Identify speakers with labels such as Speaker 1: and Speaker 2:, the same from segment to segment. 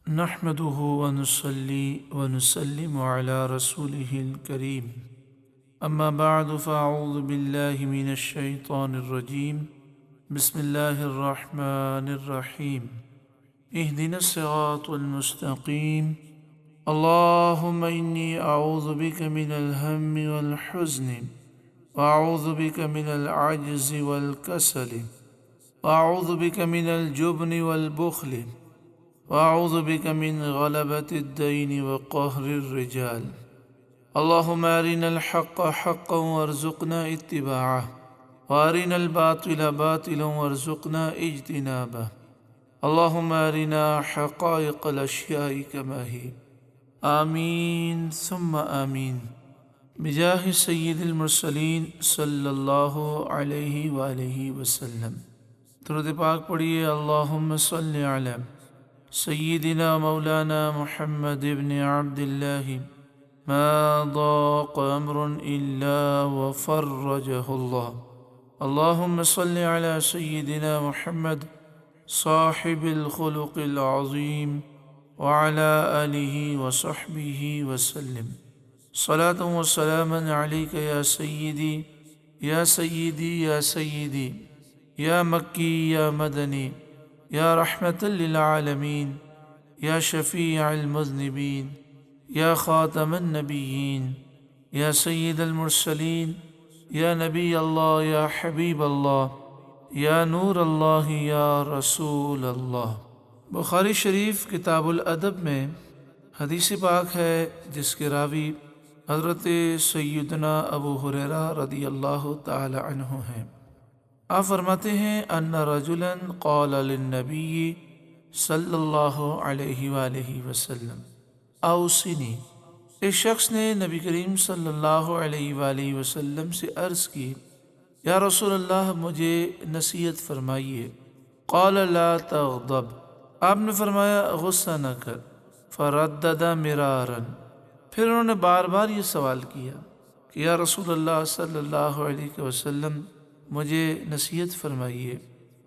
Speaker 1: نحمده ونصلي ونسلم على رسوله الكريم أما بعد فأعوذ بالله من الشيطان الرجيم بسم الله الرحمن الرحيم اهدنا الصراط المستقيم اللهم إني أعوذ بك من الهم والحزن وأعوذ بك من العجز والكسل وأعوذ بك من الجبن والبخل وأعوذ بك من غلبة الدين وقهر الرجال اللهم أرنا الحق حقا وارزقنا اتباعه وأرنا الباطل باطلا وارزقنا اجتنابه اللهم أرنا حقائق الأشياء كما هي آمين ثم آمين بجاه سید المرسلین صلی اللہ علیہ وآلہ وسلم۔ درود پاک پڑھیے۔ اللہم صلی علی سیدنا مولانا محمد بن عبد اللہ ما ضاق امر الا وفرجہ اللہ۔ اللہم صلی علی سیدنا محمد صاحب الخلق العظیم وعلی آلہ وصحبہ وسلم۔ صلاۃ و سلاما علیک یا سیدی یا سیدی یا سیدی یا مکی یا مدنی یا رحمت للعالمین یا شفیع المذنبین یا خاتم النبیین یا سید المرسلین یا نبی اللہ یا حبیب اللہ یا نور اللہ یا رسول اللہ۔ بخاری شریف کتاب الادب میں حدیث پاک ہے جس کے راوی حضرت سیدنا ابو ہریرہ رضی اللہ تعالی عنہ ہیں۔ آپ فرماتے ہیں ان رجلا قال للنبی صلی اللہ علیہ وآلہ وسلم اوصنی، ایک شخص نے نبی کریم صلی اللہ علیہ وآلہ وسلم سے عرض کی یا رسول اللہ مجھے نصیحت فرمائیے۔ قال لا تغضب، آپ نے فرمایا غصہ نہ کر۔ فردد مرارا، پھر انہوں نے بار بار یہ سوال کیا کہ یا رسول اللہ صلی اللہ علیہ وسلم مجھے نصیحت فرمائیے۔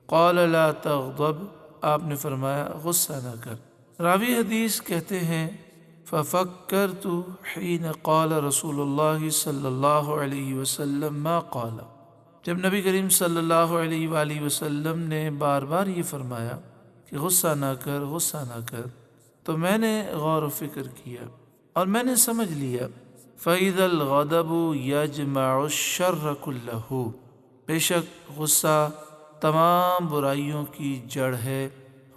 Speaker 1: قال لا تغضب، آپ نے فرمایا غصہ نہ کر۔ راوی حدیث کہتے ہیں ففکرت حین قال رسول اللہ صلی اللہ علیہ وسلم ما قال، جب نبی کریم صلی اللہ علیہ وآلہ وسلم نے بار بار یہ فرمایا کہ غصہ نہ کر غصہ نہ کر، تو میں نے غور و فکر کیا اور میں نے سمجھ لیا فَإِذَا الْغَضَبُ يَجْمَعُ الشَّرَّ كُلَّهُ، بے شک غصہ تمام برائیوں کی جڑ ہے،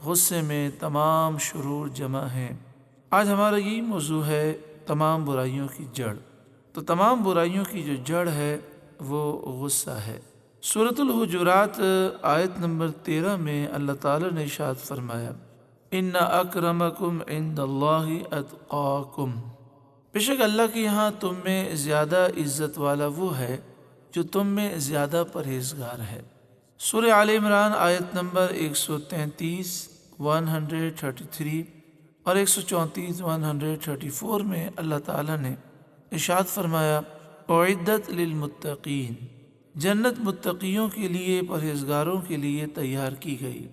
Speaker 1: غصے میں تمام شرور جمع ہیں۔ آج ہمارا یہی موضوع ہے، تمام برائیوں کی جڑ۔ تو تمام برائیوں کی جو جڑ ہے وہ غصہ ہے۔ سورۃ الحجرات آیت نمبر 13 میں اللہ تعالیٰ نے ارشاد فرمایا ان اکرمکم عند اللہ اتقاکم، بے شک اللہ کے یہاں تم میں زیادہ عزت والا وہ ہے جو تم میں زیادہ پرہیزگار ہے۔ سورہ آل عمران آیت نمبر 133 133 اور 134 134 میں اللہ تعالیٰ نے ارشاد فرمایا اعدت للمتقین، جنت متقیوں کے لیے پرہیزگاروں کے لیے تیار کی گئی،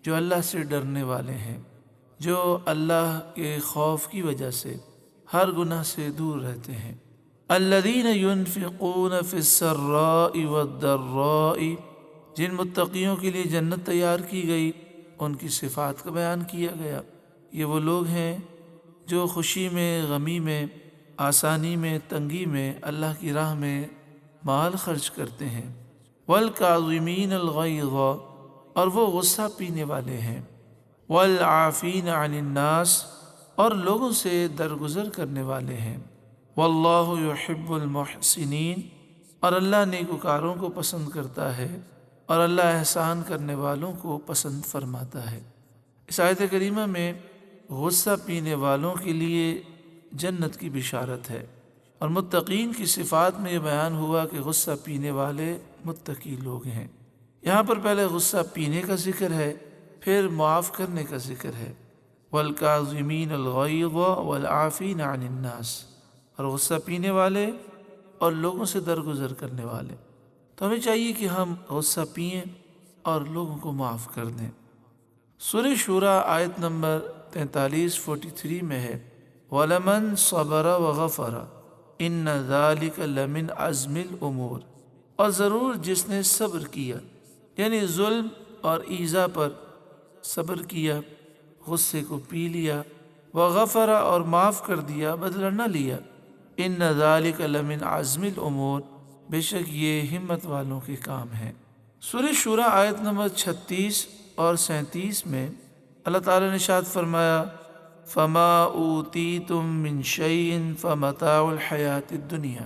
Speaker 1: جو اللہ سے ڈرنے والے ہیں، جو اللہ کے خوف کی وجہ سے ہر گناہ سے دور رہتے ہیں۔ الذین ينفقون فی السراء والضراء، جن متقیوں کے لیے جنت تیار کی گئی ان کی صفات کا بیان کیا گیا۔ یہ وہ لوگ ہیں جو خوشی میں، غمی میں، آسانی میں، تنگی میں اللہ کی راہ میں مال خرچ کرتے ہیں۔ والکاظمین الغیظ، اور وہ غصہ پینے والے ہیں۔ والعافین عن الناس، اور لوگوں سے درگزر کرنے والے ہیں۔ واللہ یحب المحسنین، اور اللہ نیکوکاروں کو پسند کرتا ہے اور اللہ احسان کرنے والوں کو پسند فرماتا ہے۔ اس آیت کریمہ میں غصہ پینے والوں کے لیے جنت کی بشارت ہے، اور متقین کی صفات میں یہ بیان ہوا کہ غصہ پینے والے متقی لوگ ہیں۔ یہاں پر پہلے غصہ پینے کا ذکر ہے، پھر معاف کرنے کا ذکر ہے۔ والکاظمین الغیظ والعافین عن الناس، اور غصہ پینے والے اور لوگوں سے درگزر کرنے والے۔ تو ہمیں چاہیے کہ ہم غصہ پئیں اور لوگوں کو معاف کر دیں۔ سورہ شورا آیت نمبر 43 میں ہے وَلَمَنْ صَبَرَ وَغَفَرَ إِنَّ ذَلِكَ لَمِنْ عَزْمِ الْأُمُورِ، اور ضرور جس نے صبر کیا، یعنی ظلم اور ایذا پر صبر کیا، غصے کو پی لیا، وغفر اور معاف کر دیا، بدلہ نہ لیا، ان ذالک لمن عزم الامور، بے شک یہ ہمت والوں کے کام ہے۔ سورہ شورى آیت نمبر 36 اور 37 میں اللہ تعالیٰ نے ارشاد فرمایا فما اوتیتم من شیء فمتاع الحیات الدنیا،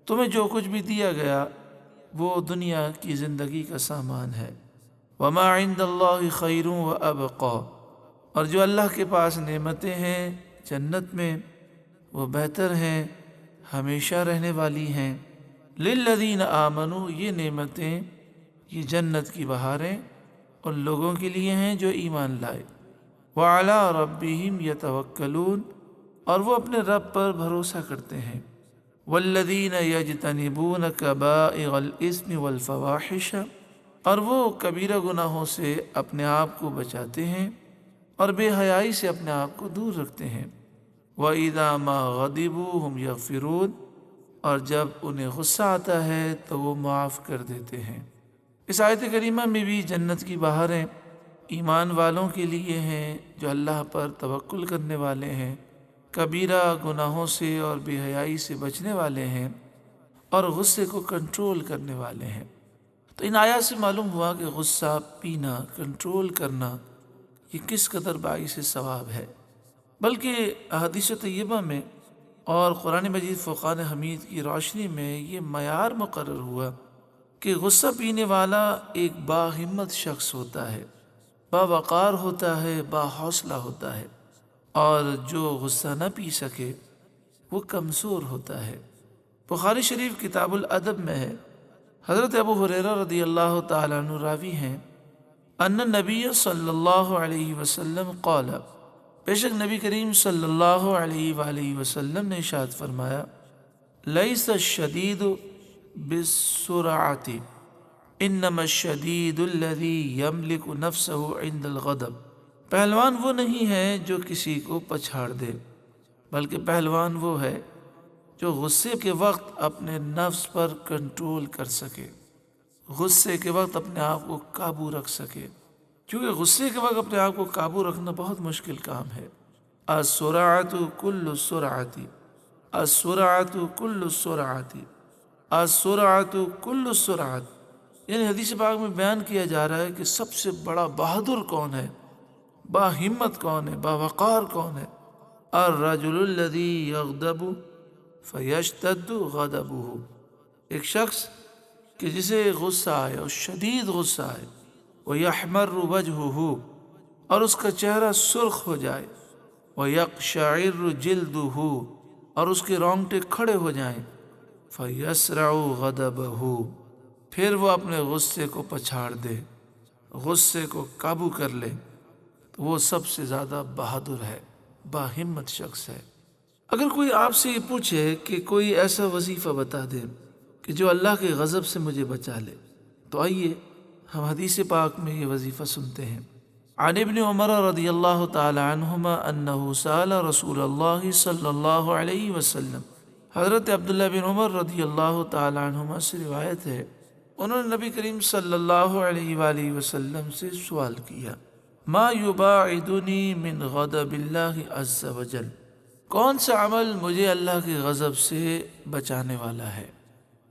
Speaker 1: تمہیں جو کچھ بھی دیا گیا وہ دنیا کی زندگی کا سامان ہے، وما عند اللہ خیر وابقی، اور جو اللہ کے پاس نعمتیں ہیں جنت میں وہ بہتر ہیں، ہمیشہ رہنے والی ہیں۔ للذین آمنوا، یہ نعمتیں، یہ جنت کی بہاریں ان لوگوں کے لیے ہیں جو ایمان لائے۔ وعلی ربہم یتوکلون، اور وہ اپنے رب پر بھروسہ کرتے ہیں۔ والذین یجتنبون کبائر الاثم والفواحش، اور وہ کبیرہ گناہوں سے اپنے آپ کو بچاتے ہیں اور بے حیائی سے اپنے آپ کو دور رکھتے ہیں۔ وَإِذَا مَا غَضِبُوا هُمْ يَغْفِرُونَ، اور جب انہیں غصہ آتا ہے تو وہ معاف کر دیتے ہیں۔ اس آیت کریمہ میں بھی جنت کی بہاریں ایمان والوں کے لیے ہیں جو اللہ پر توکل کرنے والے ہیں، کبیرہ گناہوں سے اور بے حیائی سے بچنے والے ہیں اور غصے کو کنٹرول کرنے والے ہیں۔ تو ان آیات سے معلوم ہوا کہ غصہ پینا، کنٹرول کرنا، یہ کس قدر باعث ثواب ہے، بلکہ احادیث طیبہ میں اور قرآن مجید فرقان حمید کی روشنی میں یہ معیار مقرر ہوا کہ غصہ پینے والا ایک باہمت شخص ہوتا ہے، باوقار ہوتا ہے، باحوصلہ ہوتا ہے، اور جو غصہ نہ پی سکے وہ کمزور ہوتا ہے۔ بخاری شریف کتاب الادب میں ہے، حضرت ابو ہریرہ رضی اللہ تعالیٰ عنہ راوی ہیں، ان نبی صلی اللہ علیہ وسلم قال، بے شک نبی کریم صلی اللہ علیہ وآلہ وسلم نے ارشاد فرمایا لیس الشدید بالسرعۃ انما الشدید الذی یملک نفسہ عند الغضب، پہلوان وہ نہیں ہے جو کسی کو پچھاڑ دے، بلکہ پہلوان وہ ہے جو غصے کے وقت اپنے نفس پر کنٹرول کر سکے، غصے کے وقت اپنے آپ کو قابو رکھ سکے، کیونکہ غصے کے وقت اپنے آپ کو قابو رکھنا بہت مشکل کام ہے۔ السرعۃ کل السرعۃ، السرعۃ کل السرعۃ، السرعۃ کل السرعۃ، یعنی حدیث پاک میں بیان کیا جا رہا ہے کہ سب سے بڑا بہادر کون ہے، باہمت کون ہے، باوقار کون ہے؟ الرجل الذی یغضب فیشتد غضبہ، ایک شخص کہ جسے غصہ آئے اور شدید غصہ آئے، وَيَحْمَرُّ وَجْهُهُ، اور اس کا چہرہ سرخ ہو جائے، وَيَقْشَعِرُّ جِلْدُهُ، اور اس کے رونگٹے کھڑے ہو جائیں، فَيَسْرَعُ غَضَبَهُ، پھر وہ اپنے غصے کو پچھاڑ دے، غصے کو قابو کر لے، تو وہ سب سے زیادہ بہادر ہے، باہمت شخص ہے۔ اگر کوئی آپ سے یہ پوچھے کہ کوئی ایسا وظیفہ بتا دے کہ جو اللہ کے غضب سے مجھے بچا لے، تو آئیے ہم حدیث پاک میں یہ وظیفہ سنتے ہیں۔ عن ابن عمر رضی اللہ تعالی عنہما انہ سأل رسول اللہ صلی اللہ علیہ وسلم، حضرت عبداللہ بن عمر رضی اللہ تعالی عنہما سے روایت ہے، انہوں نے نبی کریم صلی اللہ علیہ وآلہ وسلم سے سوال کیا، ما یباعدنی من غضب اللہ عز وجل، کون سا عمل مجھے اللہ کے غضب سے بچانے والا ہے،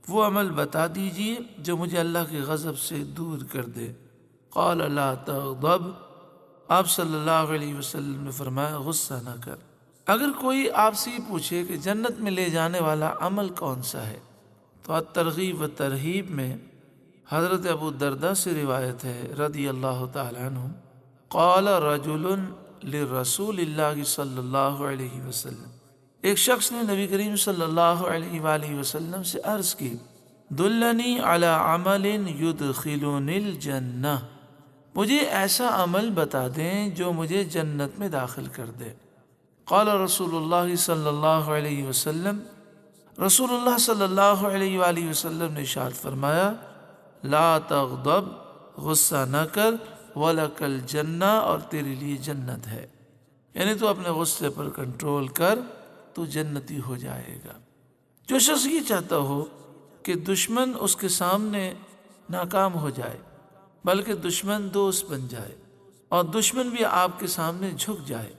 Speaker 1: وہ عمل بتا دیجئے جو مجھے اللہ کے غضب سے دور کر دے۔ قال لا تغضب، آپ صلی اللہ علیہ وسلم نے فرمایا غصہ نہ کر۔ اگر کوئی آپ سے پوچھے کہ جنت میں لے جانے والا عمل کون سا ہے، تو ترغیب و ترہیب میں حضرت ابو درداء سے روایت ہے رضی اللہ تعالی عنہ، قال رجل لرسول اللہ صلی اللہ علیہ وسلم، ایک شخص نے نبی کریم صلی اللہ علیہ وآلہ وسلم سے عرض کی، دلنی علی عمل یدخلنی الجنہ، مجھے ایسا عمل بتا دیں جو مجھے جنت میں داخل کر دے۔ قال رسول اللہ صلی اللہ علیہ وسلم، رسول اللہ صلی اللہ علیہ وآلہ وسلم نے ارشاد فرمایا، لا تغضب، غصہ نہ کر، وَلَكَ الْجَنَّةُ، اور تیرے لیے جنت ہے۔ یعنی تو اپنے غصے پر کنٹرول کر تو جنتی ہو جائے گا۔ جو شخص یہ چاہتا ہو کہ دشمن اس کے سامنے ناکام ہو جائے بلکہ دشمن دوست بن جائے اور دشمن بھی آپ کے سامنے جھک جائے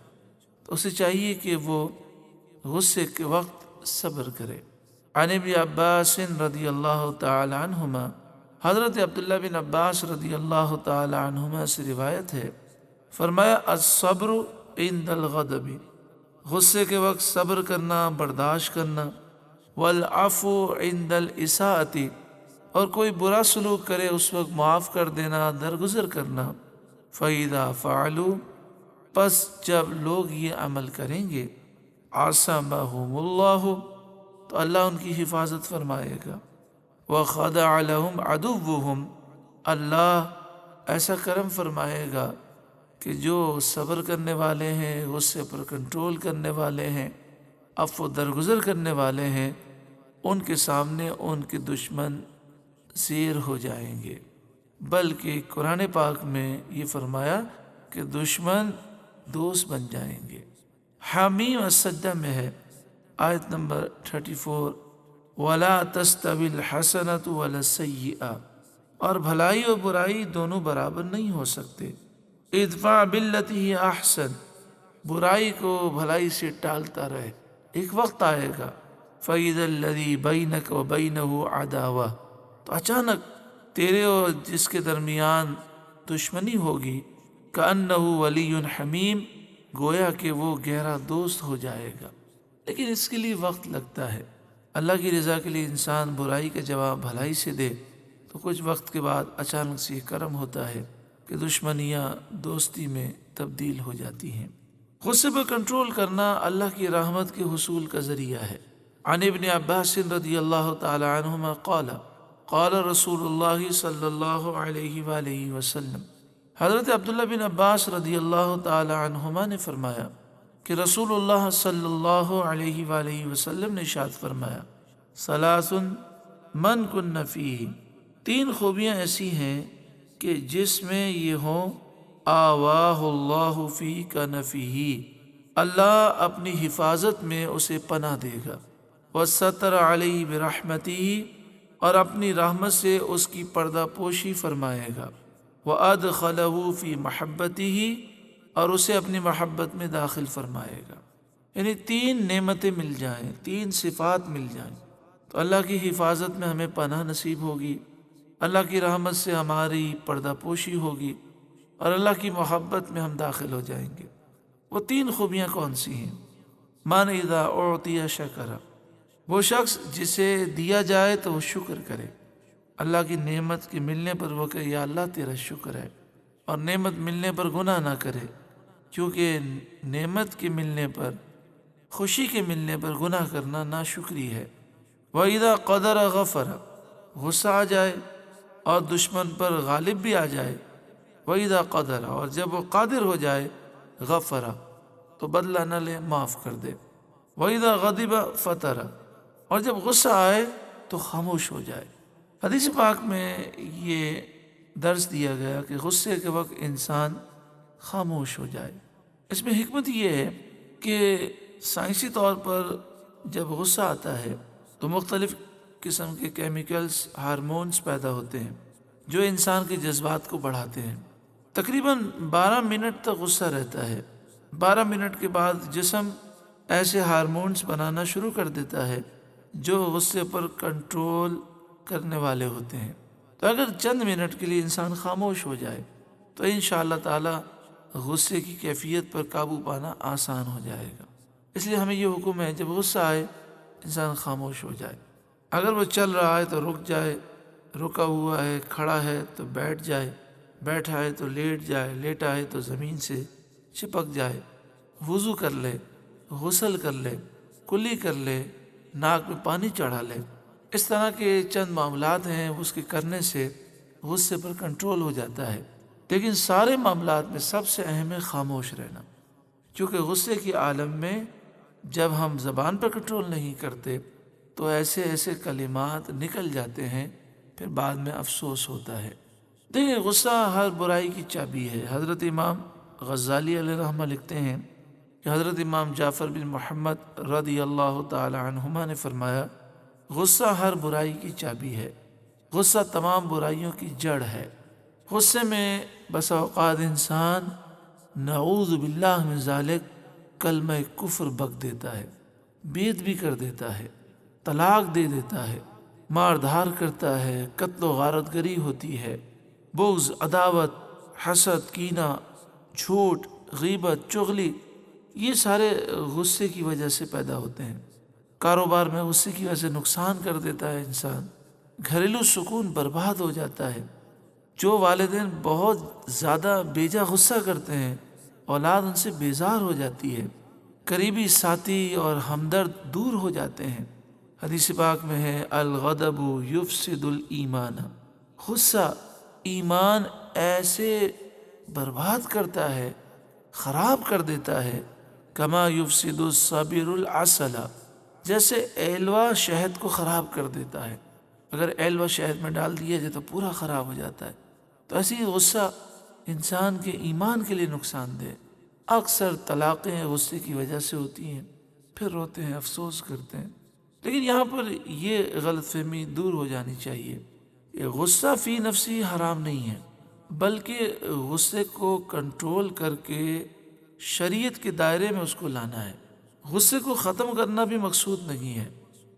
Speaker 1: تو اسے چاہیے کہ وہ غصے کے وقت صبر کرے۔ عن ابن عباس رضی اللہ تعالی عنہما، حضرت عبداللہ بن عباس رضی اللہ تعالی عنہما سے روایت ہے، فرمایا الصبر عند الغضب، غصے کے وقت صبر کرنا، برداشت کرنا، والعفو عند الاساءۃ، اور کوئی برا سلوک کرے اس وقت معاف کر دینا، درگزر کرنا، فَإِذَا فَعَلُوا، پس جب لوگ یہ عمل کریں گے، عَصَمَهُمُ اللَّهُ، تو اللہ ان کی حفاظت فرمائے گا، وَخَضَعَ لَهُمْ عَدُوُّهُمْ، اللہ ایسا کرم فرمائے گا کہ جو صبر کرنے والے ہیں، غصے پر کنٹرول کرنے والے ہیں، عفو درگزر کرنے والے ہیں، ان کے سامنے ان کے دشمن زیر ہو جائیں گے۔ بلکہ قرآن پاک میں یہ فرمایا کہ دشمن دوست بن جائیں گے۔ حمیم السجدہ میں ہے آیت نمبر 34، وَلَا تَسْتَوِي الْحَسَنَةُ وَلَا السَّيِّئَةُ، اور بھلائی اور برائی دونوں برابر نہیں ہو سکتے۔ ادفع باللتی ہی احسن، برائی کو بھلائی سے ٹالتا رہے، ایک وقت آئے گا فَإِذَا الَّذِي بَيْنَكَ وَبَيْنَهُ عَدَاوَةٌ، تو اچانک تیرے اور جس کے درمیان دشمنی ہوگی، كَأَنَّهُ وَلِيٌّ حَمِيمٌ، گویا کہ وہ گہرا دوست ہو جائے گا۔ لیکن اس کے لیے وقت لگتا ہے۔ اللہ کی رضا کے لیے انسان برائی کا جواب بھلائی سے دے تو کچھ وقت کے بعد اچانک سے کرم ہوتا ہے کہ دشمنیاں دوستی میں تبدیل ہو جاتی ہیں۔ غصے پر کنٹرول کرنا اللہ کی رحمت کے حصول کا ذریعہ ہے۔ عن ابن عباس رضی اللہ تعالی عنہما قال قال رسول اللہ صلی اللہ علیہ وآلہ وسلم، حضرت عبداللہ بن عباس رضی اللہ تعالی عنہما نے فرمایا کہ رسول اللہ صلی اللہ علیہ وآلہ وسلم نے ارشاد فرمایا، ثلاث من کن فیہ، تین خوبیاں ایسی ہیں کہ جس میں یہ ہوں، آواہ اللہ فی کنفیہ، اللہ اپنی حفاظت میں اسے پناہ دے گا، وستر علیہ برحمتہ، اور اپنی رحمت سے اس کی پردہ پوشی فرمائے گا، وادخلہ فی محبتہ، اور اسے اپنی محبت میں داخل فرمائے گا۔ یعنی تین نعمتیں مل جائیں، تین صفات مل جائیں تو اللہ کی حفاظت میں ہمیں پناہ نصیب ہوگی، اللہ کی رحمت سے ہماری پردہ پوشی ہوگی، اور اللہ کی محبت میں ہم داخل ہو جائیں گے۔ وہ تین خوبیاں کون سی ہیں؟ من اذا اعطی شکر، وہ شخص جسے دیا جائے تو وہ شکر کرے، اللہ کی نعمت کے ملنے پر وہ کہے یا اللہ تیرا شکر ہے، اور نعمت ملنے پر گناہ نہ کرے، کیونکہ نعمت کے ملنے پر، خوشی کے ملنے پر گناہ کرنا ناشکری ہے۔ وَإِذَا قَدَرَ غَفَرَ، غصہ آ جائے اور دشمن پر غالب بھی آ جائے، وَإِذَا قَدَرَ، اور جب وہ قادر ہو جائے، غفر، تو بدلہ نہ لے، معاف کر دے، وَإِذَا غَضِبَ فَطَرَ، اور جب غصہ آئے تو خاموش ہو جائے۔ حدیث پاک میں یہ درس دیا گیا کہ غصے کے وقت انسان خاموش ہو جائے۔ اس میں حکمت یہ ہے کہ سائنسی طور پر جب غصہ آتا ہے تو مختلف قسم کے کیمیکلز، ہارمونز پیدا ہوتے ہیں جو انسان کے جذبات کو بڑھاتے ہیں۔ تقریباً 12 منٹ تک غصہ رہتا ہے، 12 منٹ کے بعد جسم ایسے ہارمونز بنانا شروع کر دیتا ہے جو غصے پر کنٹرول کرنے والے ہوتے ہیں۔ تو اگر چند منٹ کے لیے انسان خاموش ہو جائے تو انشاءاللہ تعالی غصے کی کیفیت پر قابو پانا آسان ہو جائے گا۔ اس لیے ہمیں یہ حکم ہے جب غصہ آئے انسان خاموش ہو جائے، اگر وہ چل رہا ہے تو رک جائے، رکا ہوا ہے کھڑا ہے تو بیٹھ جائے، بیٹھا ہے تو لیٹ جائے، لیٹا ہے تو زمین سے چپک جائے، وضو کر لے، غسل کر لے، کلی کر لے، ناک میں پانی چڑھا لے۔ اس طرح کے چند معاملات ہیں اس کے کرنے سے غصے پر کنٹرول ہو جاتا ہے۔ لیکن سارے معاملات میں سب سے اہم ہے خاموش رہنا، کیونکہ غصے کی عالم میں جب ہم زبان پر کنٹرول نہیں کرتے تو ایسے ایسے کلمات نکل جاتے ہیں، پھر بعد میں افسوس ہوتا ہے۔ دیکھیں غصہ ہر برائی کی چابی ہے۔ حضرت امام غزالی علیہ رحمہ لکھتے ہیں کہ حضرت امام جعفر بن محمد رضی اللہ تعالی عنہما نے فرمایا، غصہ ہر برائی کی چابی ہے، غصہ تمام برائیوں کی جڑ ہے۔ غصے میں بس اوقات انسان نعوذ باللہ من ذالک کلمہ کفر بک دیتا ہے، بیت بھی کر دیتا ہے، طلاق دے دیتا ہے، مار دھار کرتا ہے، قتل و غارت گری ہوتی ہے، بغض، عداوت، حسد، کینہ، جھوٹ، غیبت، چغلی، یہ سارے غصے کی وجہ سے پیدا ہوتے ہیں۔ کاروبار میں غصے کی وجہ سے نقصان کر دیتا ہے انسان، گھریلو سکون برباد ہو جاتا ہے۔ جو والدین بہت زیادہ بیجا غصہ کرتے ہیں، اولاد ان سے بیزار ہو جاتی ہے، قریبی ساتھی اور ہمدرد دور ہو جاتے ہیں۔ حدیث پاک میں ہے، الغضب یفسد الایمان، غصہ ایمان ایسے برباد کرتا ہے، خراب کر دیتا ہے، کما یفسد الصبر العسل، جیسے ایلوا شہد کو خراب کر دیتا ہے۔ اگر ایلوا شہد میں ڈال دیا جائے تو پورا خراب ہو جاتا ہے۔ تو ایسی غصہ انسان کے ایمان کے لیے نقصان دہ۔ اکثر طلاقیں غصے کی وجہ سے ہوتی ہیں، پھر روتے ہیں، افسوس کرتے ہیں۔ لیکن یہاں پر یہ غلط فہمی دور ہو جانی چاہیے کہ غصہ فی نفسی حرام نہیں ہے، بلکہ غصے کو کنٹرول کر کے شریعت کے دائرے میں اس کو لانا ہے۔ غصے کو ختم کرنا بھی مقصود نہیں ہے،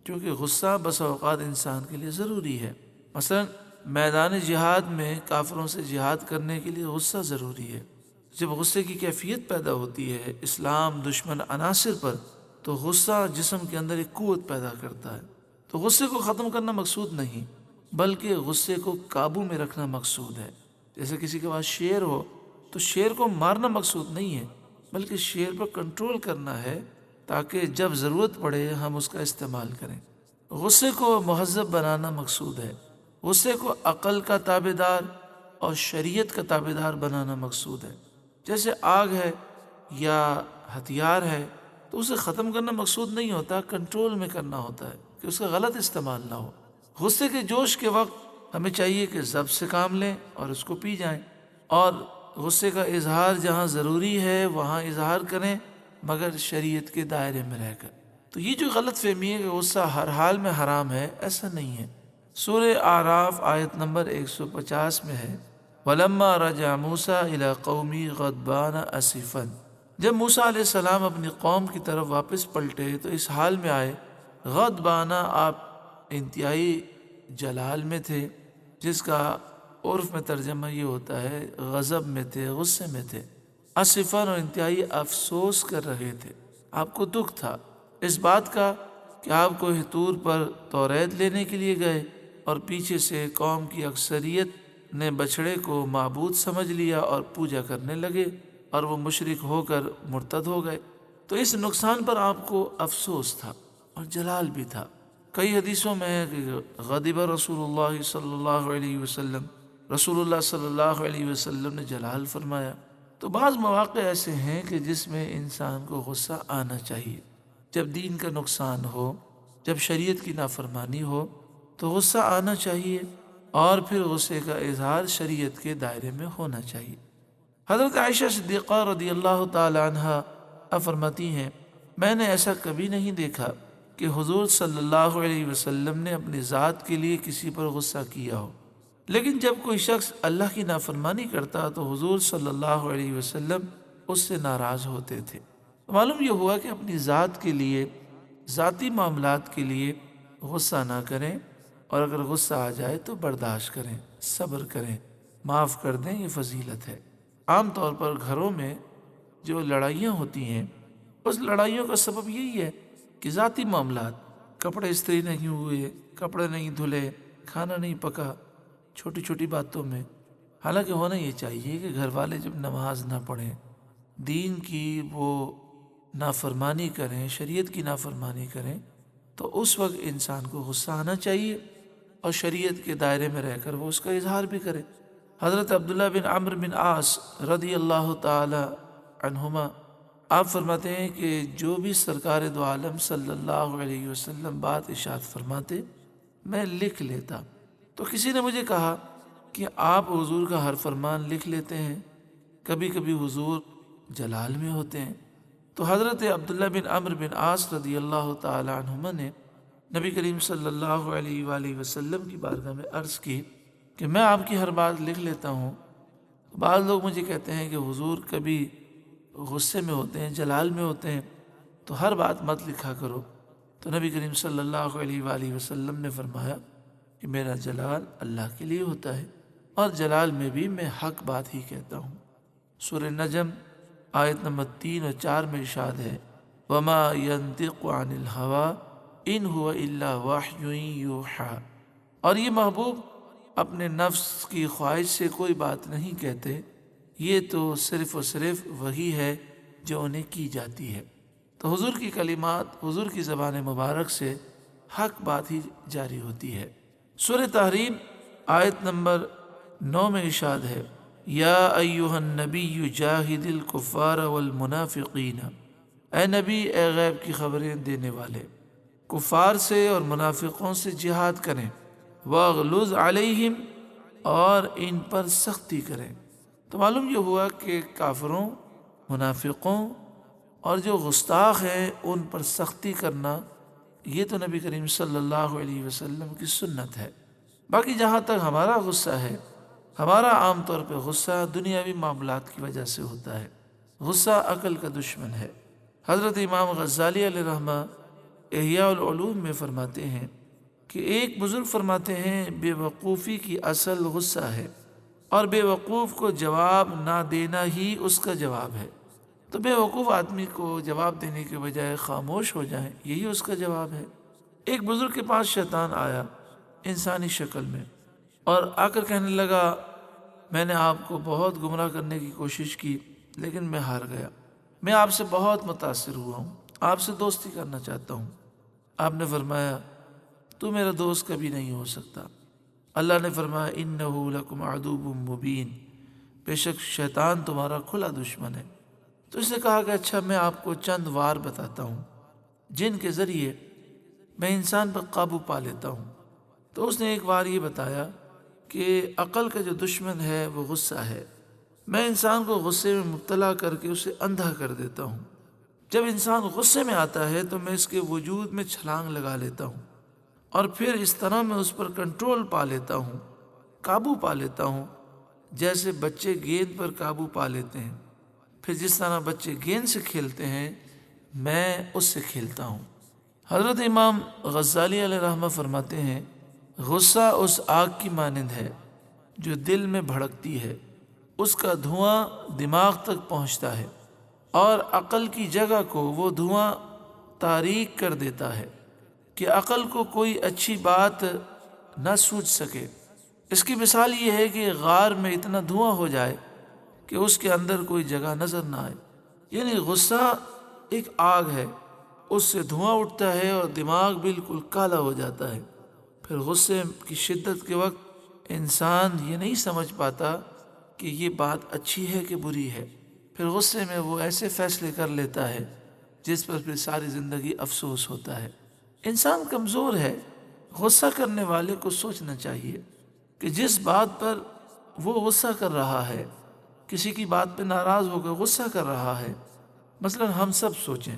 Speaker 1: کیونکہ غصہ بس اوقات انسان کے لیے ضروری ہے۔ مثلا میدان جہاد میں کافروں سے جہاد کرنے کے لیے غصہ ضروری ہے۔ جب غصے کی کیفیت پیدا ہوتی ہے اسلام دشمن عناصر پر، تو غصہ جسم کے اندر ایک قوت پیدا کرتا ہے۔ تو غصے کو ختم کرنا مقصود نہیں، بلکہ غصے کو قابو میں رکھنا مقصود ہے۔ جیسے کسی کے پاس شیر ہو تو شیر کو مارنا مقصود نہیں ہے، بلکہ شیر پر کنٹرول کرنا ہے تاکہ جب ضرورت پڑے ہم اس کا استعمال کریں۔ غصے کو مہذب بنانا مقصود ہے، غصے کو عقل کا تابع دار اور شریعت کا تابع دار بنانا مقصود ہے۔ جیسے آگ ہے یا ہتھیار ہے تو اسے ختم کرنا مقصود نہیں ہوتا، کنٹرول میں کرنا ہوتا ہے کہ اس کا غلط استعمال نہ ہو۔ غصے کے جوش کے وقت ہمیں چاہیے کہ ضبط سے کام لیں اور اس کو پی جائیں، اور غصے کا اظہار جہاں ضروری ہے وہاں اظہار کریں، مگر شریعت کے دائرے میں رہ کر۔ تو یہ جو غلط فہمی ہے کہ غصہ ہر حال میں حرام ہے، ایسا نہیں ہے۔ سورہ اعراف آیت نمبر 150 میں ہے، وَلَمَّا رَجَعَ مُوسَىٰ إِلَىٰ قَوْمِهِ غَضْبَانَ أَسِفًا، جب موسیٰ علیہ السلام اپنی قوم کی طرف واپس پلٹے تو اس حال میں آئے، غضبانہ، آپ انتہائی جلال میں تھے، جس کا عرف میں ترجمہ یہ ہوتا ہے غضب میں تھے، غصے میں تھے، اسفاً، اور انتہائی افسوس کر رہے تھے۔ آپ کو دکھ تھا اس بات کا کہ آپ کو طور پر توریت لینے کے لیے گئے اور پیچھے سے قوم کی اکثریت نے بچھڑے کو معبود سمجھ لیا اور پوجا کرنے لگے اور وہ مشرک ہو کر مرتد ہو گئے۔ تو اس نقصان پر آپ کو افسوس تھا اور جلال بھی تھا۔ کئی حدیثوں میں ہے کہ غضب رسول اللہ صلی اللہ علیہ وسلم، رسول اللہ صلی اللہ علیہ وسلم نے جلال فرمایا۔ تو بعض مواقع ایسے ہیں کہ جس میں انسان کو غصہ آنا چاہیے، جب دین کا نقصان ہو، جب شریعت کی نافرمانی ہو تو غصہ آنا چاہیے، اور پھر غصے کا اظہار شریعت کے دائرے میں ہونا چاہیے۔ حضرت عائشہ صدیقہ رضی اللہ تعالی عنہا فرماتی ہیں، میں نے ایسا کبھی نہیں دیکھا کہ حضور صلی اللہ علیہ وسلم نے اپنی ذات کے لیے کسی پر غصہ کیا ہو، لیکن جب کوئی شخص اللہ کی نافرمانی کرتا تو حضور صلی اللہ علیہ وسلم اس سے ناراض ہوتے تھے۔ معلوم یہ ہوا کہ اپنی ذات کے لیے، ذاتی معاملات کے لیے غصہ نہ کریں، اور اگر غصہ آ جائے تو برداشت کریں، صبر کریں، معاف کر دیں، یہ فضیلت ہے۔ عام طور پر گھروں میں جو لڑائیاں ہوتی ہیں، اس لڑائیوں کا سبب یہی ہے کہ ذاتی معاملات، کپڑے استری نہیں ہوئے، کپڑے نہیں دھلے، کھانا نہیں پکا، چھوٹی چھوٹی باتوں میں۔ حالانکہ ہونا یہ چاہیے کہ گھر والے جب نماز نہ پڑھیں، دین کی وہ نافرمانی کریں، شریعت کی نافرمانی کریں، تو اس وقت انسان کو غصہ آنا چاہیے اور شریعت کے دائرے میں رہ کر وہ اس کا اظہار بھی کرے۔ حضرت عبداللہ بن عمرو بن عاص رضی اللہ تعالی عنہما آپ فرماتے ہیں کہ جو بھی سرکار دو عالم صلی اللہ علیہ وسلم بات ارشاد فرماتے میں لکھ لیتا۔ تو کسی نے مجھے کہا کہ آپ حضور کا ہر فرمان لکھ لیتے ہیں، کبھی کبھی حضور جلال میں ہوتے ہیں، تو حضرت عبداللہ بن عمرو بن عاص رضی اللہ تعالی عنہما نے نبی کریم صلی اللہ علیہ وآلہ وسلم کی بارگاہ میں عرض کی کہ میں آپ کی ہر بات لکھ لیتا ہوں۔ بعض لوگ مجھے کہتے ہیں کہ حضور کبھی غصے میں ہوتے ہیں، جلال میں ہوتے ہیں، تو ہر بات مت لکھا کرو۔ تو نبی کریم صلی اللہ علیہ وآلہ وسلم نے فرمایا کہ میرا جلال اللہ کے لیے ہوتا ہے، اور جلال میں بھی میں حق بات ہی کہتا ہوں۔ سورہ نجم آیت نمبر 3 اور 4 میں ارشاد ہے وَمَا يَنطِقُ عَنِ الْهَوَىٰ إِنْ هُوَ إِلَّا وَحْيٌ يُوحَىٰ، اور یہ محبوب اپنے نفس کی خواہش سے کوئی بات نہیں کہتے، یہ تو صرف و صرف وہی ہے جو انہیں کی جاتی ہے۔ تو حضور کی کلمات حضور کی زبان مبارک سے حق بات ہی جاری ہوتی ہے۔ سورہ تحریم آیت نمبر 9 میں ارشاد ہے یا ایھا النبی جاہد الکفار والمنافقین، اے نبی اے غیب کی خبریں دینے والے، کفار سے اور منافقوں سے جہاد کریں، واغلظ علیہم، اور ان پر سختی کریں۔ تو معلوم یہ ہوا کہ کافروں، منافقوں اور جو گستاخ ہیں ان پر سختی کرنا یہ تو نبی کریم صلی اللہ علیہ وسلم کی سنت ہے۔ باقی جہاں تک ہمارا غصہ ہے، ہمارا عام طور پہ غصہ دنیاوی معاملات کی وجہ سے ہوتا ہے۔ غصہ عقل کا دشمن ہے۔ حضرت امام غزالی علیہ رحمہ احیاء العلوم میں فرماتے ہیں کہ ایک بزرگ فرماتے ہیں بے وقوفی کی اصل غصہ ہے، اور بے وقوف کو جواب نہ دینا ہی اس کا جواب ہے۔ تو بے وقوف آدمی کو جواب دینے کے بجائے خاموش ہو جائیں، یہی اس کا جواب ہے۔ ایک بزرگ کے پاس شیطان آیا انسانی شکل میں، اور آ کر کہنے لگا میں نے آپ کو بہت گمراہ کرنے کی کوشش کی لیکن میں ہار گیا، میں آپ سے بہت متاثر ہوا ہوں، آپ سے دوستی کرنا چاہتا ہوں۔ آپ نے فرمایا تو میرا دوست کبھی نہیں ہو سکتا۔ اللہ نے فرمایا انہ لکم عدو مبین، بے شک شیطان تمہارا کھلا دشمن ہے۔ تو اس نے کہا کہ اچھا میں آپ کو چند وار بتاتا ہوں جن کے ذریعے میں انسان پر قابو پا لیتا ہوں۔ تو اس نے ایک وار یہ بتایا کہ عقل کا جو دشمن ہے وہ غصہ ہے، میں انسان کو غصے میں مبتلا کر کے اسے اندھا کر دیتا ہوں۔ جب انسان غصے میں آتا ہے تو میں اس کے وجود میں چھلانگ لگا لیتا ہوں، اور پھر اس طرح میں اس پر کنٹرول پا لیتا ہوں، قابو پا لیتا ہوں، جیسے بچے گیند پر قابو پا لیتے ہیں۔ پھر جس طرح بچے گیند سے کھیلتے ہیں میں اس سے کھیلتا ہوں۔ حضرت امام غزالی علیہ رحمہ فرماتے ہیں غصہ اس آگ کی مانند ہے جو دل میں بھڑکتی ہے، اس کا دھواں دماغ تک پہنچتا ہے، اور عقل کی جگہ کو وہ دھواں تاریک کر دیتا ہے کہ عقل کو کوئی اچھی بات نہ سوچ سکے۔ اس کی مثال یہ ہے کہ غار میں اتنا دھواں ہو جائے کہ اس کے اندر کوئی جگہ نظر نہ آئے۔ یعنی غصہ ایک آگ ہے، اس سے دھواں اٹھتا ہے اور دماغ بالکل کالا ہو جاتا ہے۔ پھر غصے کی شدت کے وقت انسان یہ نہیں سمجھ پاتا کہ یہ بات اچھی ہے کہ بری ہے۔ پھر غصے میں وہ ایسے فیصلے کر لیتا ہے جس پر پھر ساری زندگی افسوس ہوتا ہے۔ انسان کمزور ہے، غصہ کرنے والے کو سوچنا چاہیے کہ جس بات پر وہ غصہ کر رہا ہے، کسی کی بات پہ ناراض ہو کر غصہ کر رہا ہے، مثلا ہم سب سوچیں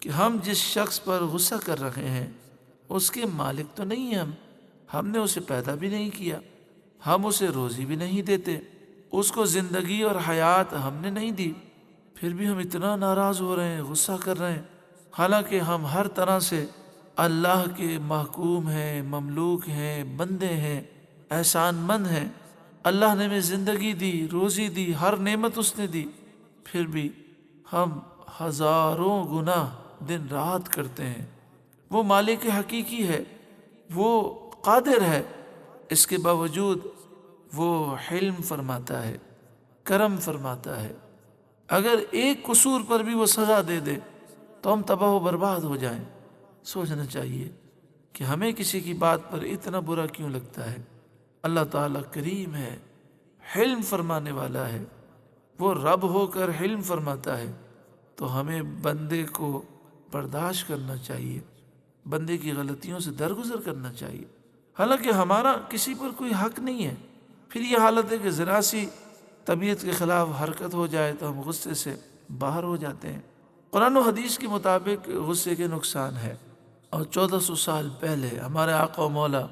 Speaker 1: کہ ہم جس شخص پر غصہ کر رہے ہیں اس کے مالک تو نہیں ہیں، ہم نے اسے پیدا بھی نہیں کیا، ہم اسے روزی بھی نہیں دیتے، اس کو زندگی اور حیات ہم نے نہیں دی، پھر بھی ہم اتنا ناراض ہو رہے ہیں، غصہ کر رہے ہیں، حالانکہ ہم ہر طرح سے اللہ کے محکوم ہیں، مملوک ہیں، بندے ہیں، احسان مند ہیں۔ اللہ نے ہمیں زندگی دی، روزی دی، ہر نعمت اس نے دی، پھر بھی ہم ہزاروں گناہ دن رات کرتے ہیں۔ وہ مالک حقیقی ہے، وہ قادر ہے، اس کے باوجود وہ حلم فرماتا ہے، کرم فرماتا ہے۔ اگر ایک قصور پر بھی وہ سزا دے دے تو ہم تباہ و برباد ہو جائیں۔ سوچنا چاہیے کہ ہمیں کسی کی بات پر اتنا برا کیوں لگتا ہے۔ اللہ تعالیٰ کریم ہے، حلم فرمانے والا ہے، وہ رب ہو کر حلم فرماتا ہے، تو ہمیں بندے کو برداشت کرنا چاہیے، بندے کی غلطیوں سے درگزر کرنا چاہیے، حالانکہ ہمارا کسی پر کوئی حق نہیں ہے۔ پھر یہ حالت ہے کہ ذرا سی طبیعت کے خلاف حرکت ہو جائے تو ہم غصے سے باہر ہو جاتے ہیں۔ قرآن و حدیث کے مطابق غصے کے نقصان ہے، اور 1400 سال پہلے ہمارے آقا و مولا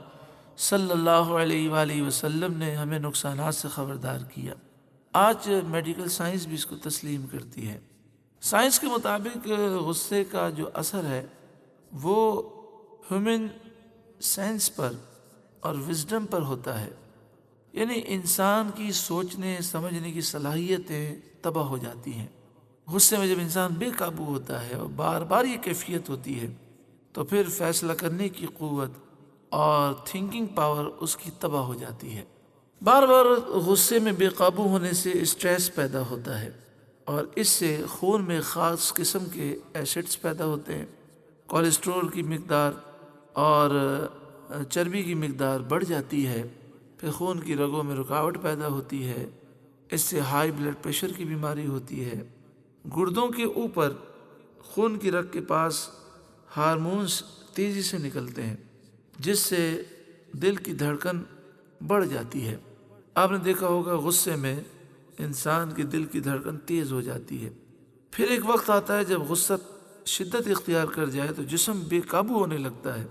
Speaker 1: صلی اللہ علیہ وآلہ وسلم نے ہمیں نقصانات سے خبردار کیا۔ آج میڈیکل سائنس بھی اس کو تسلیم کرتی ہے۔ سائنس کے مطابق غصے کا جو اثر ہے وہ ہیومن سینس پر اور وزڈم پر ہوتا ہے، یعنی انسان کی سوچنے سمجھنے کی صلاحیتیں تباہ ہو جاتی ہیں۔ غصے میں جب انسان بے قابو ہوتا ہے اور بار بار یہ کیفیت ہوتی ہے تو پھر فیصلہ کرنے کی قوت اور تھنکنگ پاور اس کی تباہ ہو جاتی ہے۔ بار بار غصے میں بے قابو ہونے سے اسٹریس پیدا ہوتا ہے، اور اس سے خون میں خاص قسم کے ایسڈز پیدا ہوتے ہیں، کولیسٹرول کی مقدار اور چربی کی مقدار بڑھ جاتی ہے، پھر خون کی رگوں میں رکاوٹ پیدا ہوتی ہے، اس سے ہائی بلڈ پریشر کی بیماری ہوتی ہے۔ گردوں کے اوپر خون کی رگ کے پاس ہارمونز تیزی سے نکلتے ہیں، جس سے دل کی دھڑکن بڑھ جاتی ہے۔ آپ نے دیکھا ہوگا غصے میں انسان کے دل کی دھڑکن تیز ہو جاتی ہے۔ پھر ایک وقت آتا ہے جب غصہ شدت اختیار کر جائے تو جسم بے قابو ہونے لگتا ہے،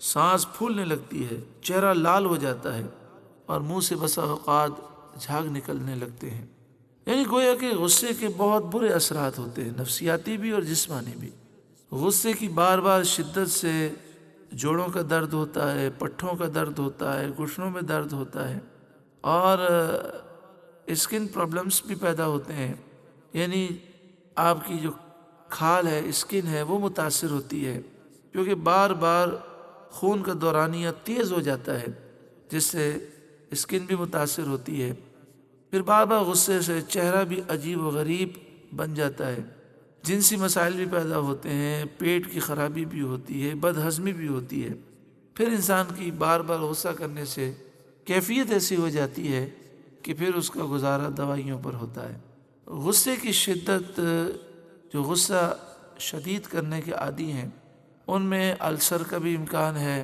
Speaker 1: سانس پھولنے لگتی ہے، چہرہ لال ہو جاتا ہے، اور منہ سے بسا اوقات جھاگ نکلنے لگتے ہیں۔ یعنی گویا کہ غصے کے بہت برے اثرات ہوتے ہیں، نفسیاتی بھی اور جسمانی بھی۔ غصے کی بار بار شدت سے جوڑوں کا درد ہوتا ہے، پٹھوں کا درد ہوتا ہے، گھٹنوں میں درد ہوتا ہے، اور اسکن پرابلمس بھی پیدا ہوتے ہیں، یعنی آپ کی جو کھال ہے، اسکن ہے، وہ متاثر ہوتی ہے، کیونکہ بار بار خون کا دورانیہ تیز ہو جاتا ہے، جس سے اسکن بھی متاثر ہوتی ہے۔ پھر بار بار غصے سے چہرہ بھی عجیب و غریب بن جاتا ہے، جنسی مسائل بھی پیدا ہوتے ہیں، پیٹ کی خرابی بھی ہوتی ہے، بد ہضمی بھی ہوتی ہے۔ پھر انسان کی بار بار غصہ کرنے سے کیفیت ایسی ہو جاتی ہے کہ پھر اس کا گزارا دوائیوں پر ہوتا ہے۔ غصے کی شدت، جو غصہ شدید کرنے کے عادی ہیں ان میں السر کا بھی امکان ہے،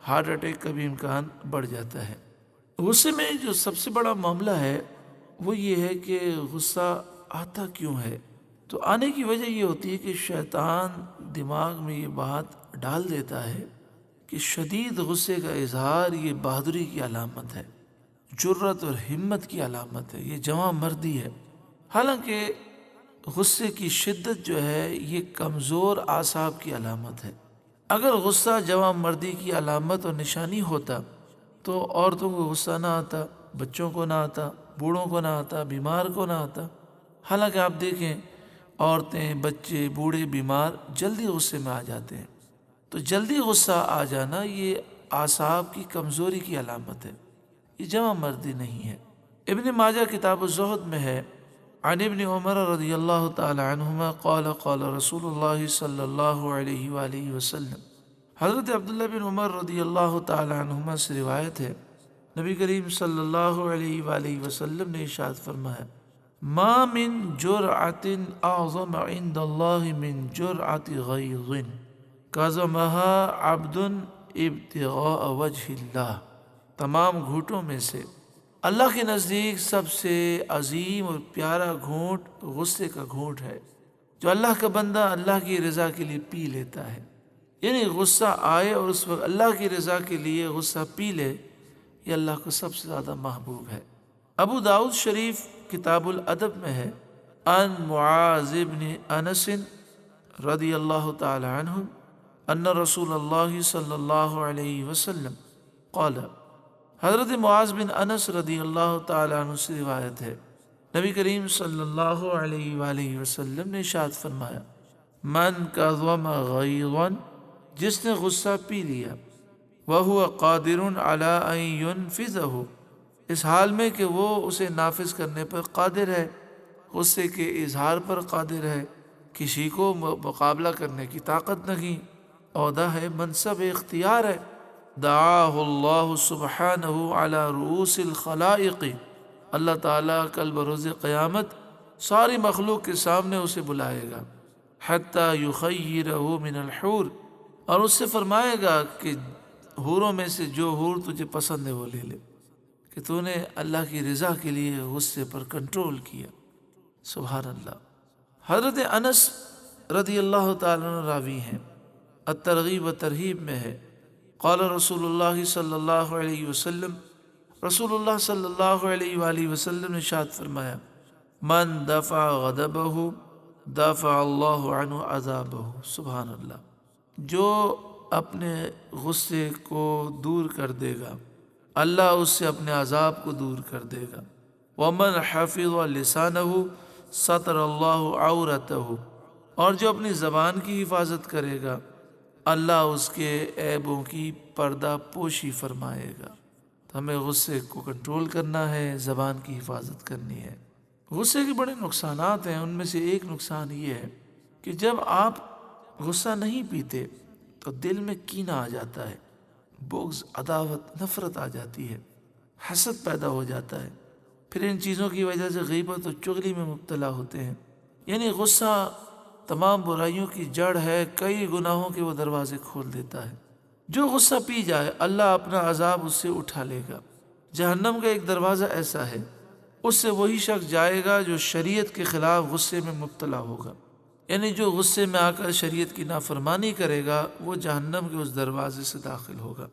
Speaker 1: ہارٹ اٹیک کا بھی امکان بڑھ جاتا ہے۔ غصے میں جو سب سے بڑا معاملہ ہے وہ یہ ہے کہ غصہ آتا کیوں ہے؟ تو آنے کی وجہ یہ ہوتی ہے کہ شیطان دماغ میں یہ بات ڈال دیتا ہے کہ شدید غصے کا اظہار یہ بہادری کی علامت ہے، جرت اور ہمت کی علامت ہے، یہ جواں مردی ہے۔ حالانکہ غصے کی شدت جو ہے یہ کمزور اعصاب کی علامت ہے۔ اگر غصہ جواں مردی کی علامت اور نشانی ہوتا تو عورتوں کو غصہ نہ آتا، بچوں کو نہ آتا، بوڑھوں کو نہ آتا، بیمار کو نہ آتا۔ حالانکہ آپ دیکھیں عورتیں، بچے، بوڑھے، بیمار جلدی غصے میں آ جاتے ہیں۔ تو جلدی غصہ آ جانا یہ اعصاب کی کمزوری کی علامت ہے، یہ جواں مردی نہیں ہے۔ ابن ماجہ کتاب الزہد میں ہے، عن ابن عمر رضی اللہ تعالی عنہما قال قال رسول اللہ صلی اللہ علیہ وآلہ وسلم، حضرت عبداللہ بن عمر رضی اللہ تعالی عنہما سے روایت ہے، نبی کریم صلی اللہ علیہ وآلہ وسلم نے ارشاد فرمایا، ما من جرعۃ اعظم عند اللہ من جرعۃ غیظ کظمها عبد ابتغاء وجہ اللہ۔ تمام گھونٹوں میں سے اللہ کے نزدیک سب سے عظیم اور پیارا گھونٹ غصے کا گھونٹ ہے، جو اللہ کا بندہ اللہ کی رضا کے لیے پی لیتا ہے۔ یعنی غصہ آئے اور اس وقت اللہ کی رضا کے لیے غصہ پی لے، یہ اللہ کو سب سے زیادہ محبوب ہے۔ ابو داؤد شریف کتاب الادب میں ہے، ان معاذ بن انس رضی اللہ تعالی عنہ ان رسول اللہ صلی اللہ علیہ وسلم قال، حضرت معاذ بن انس رضی اللہ تعالی عنہ سے روایت ہے، نبی کریم صلی اللہ علیہ وآلہ وسلم نے ارشاد فرمایا، من کظم غیظا، جس نے غصہ پی لیا، وہو قادر علی ان ینفذہ، اس حال میں کہ وہ اسے نافذ کرنے پر قادر ہے، غصے کے اظہار پر قادر ہے، کسی کو مقابلہ کرنے کی طاقت نہیں، عہدہ ہے، منصب اختیار ہے، دعاہ اللہ سبحانہ علی رؤوس الخلائق، اللہ تعالیٰ کل بروز قیامت ساری مخلوق کے سامنے اسے بلائے گا، حتی یخیرہ من الحور، اور اس سے فرمائے گا کہ حوروں میں سے جو حور تجھے پسند ہے وہ لے لے، کہ تو نے اللہ کی رضا کے لیے غصے پر کنٹرول کیا۔ سبحان اللہ۔ حضرت انس رضی اللہ تعالیٰ عنہ راوی ہیں، الترغیب و ترہیب میں ہے، قال رسول اللہ صلی اللہ علیہ وسلم، رسول اللہ صلی اللہ علیہ وآلہ وسلم نے ارشاد فرمایا، من دفع غضبہ دفع اللہ عنہ عذابہ۔ سبحان اللہ، جو اپنے غصے کو دور کر دے گا اللہ اس سے اپنے عذاب کو دور کر دے گا۔ ومن حفظ لسانہ ستر اللہ عورتہ، اور جو اپنی زبان کی حفاظت کرے گا اللہ اس کے عیبوں کی پردہ پوشی فرمائے گا۔ تو ہمیں غصے کو کنٹرول کرنا ہے، زبان کی حفاظت کرنی ہے۔ غصے کے بڑے نقصانات ہیں، ان میں سے ایک نقصان یہ ہے کہ جب آپ غصہ نہیں پیتے تو دل میں کینہ آ جاتا ہے، بغض، عداوت، نفرت آ جاتی ہے، حسد پیدا ہو جاتا ہے، پھر ان چیزوں کی وجہ سے غیبت و چغلی میں مبتلا ہوتے ہیں۔ یعنی غصہ تمام برائیوں کی جڑ ہے، کئی گناہوں کے وہ دروازے کھول دیتا ہے۔ جو غصہ پی جائے اللہ اپنا عذاب اس سے اٹھا لے گا۔ جہنم کا ایک دروازہ ایسا ہے، اس سے وہی شخص جائے گا جو شریعت کے خلاف غصے میں مبتلا ہوگا، یعنی جو غصے میں آ کر شریعت کی نافرمانی کرے گا وہ جہنم کے اس دروازے سے داخل ہوگا۔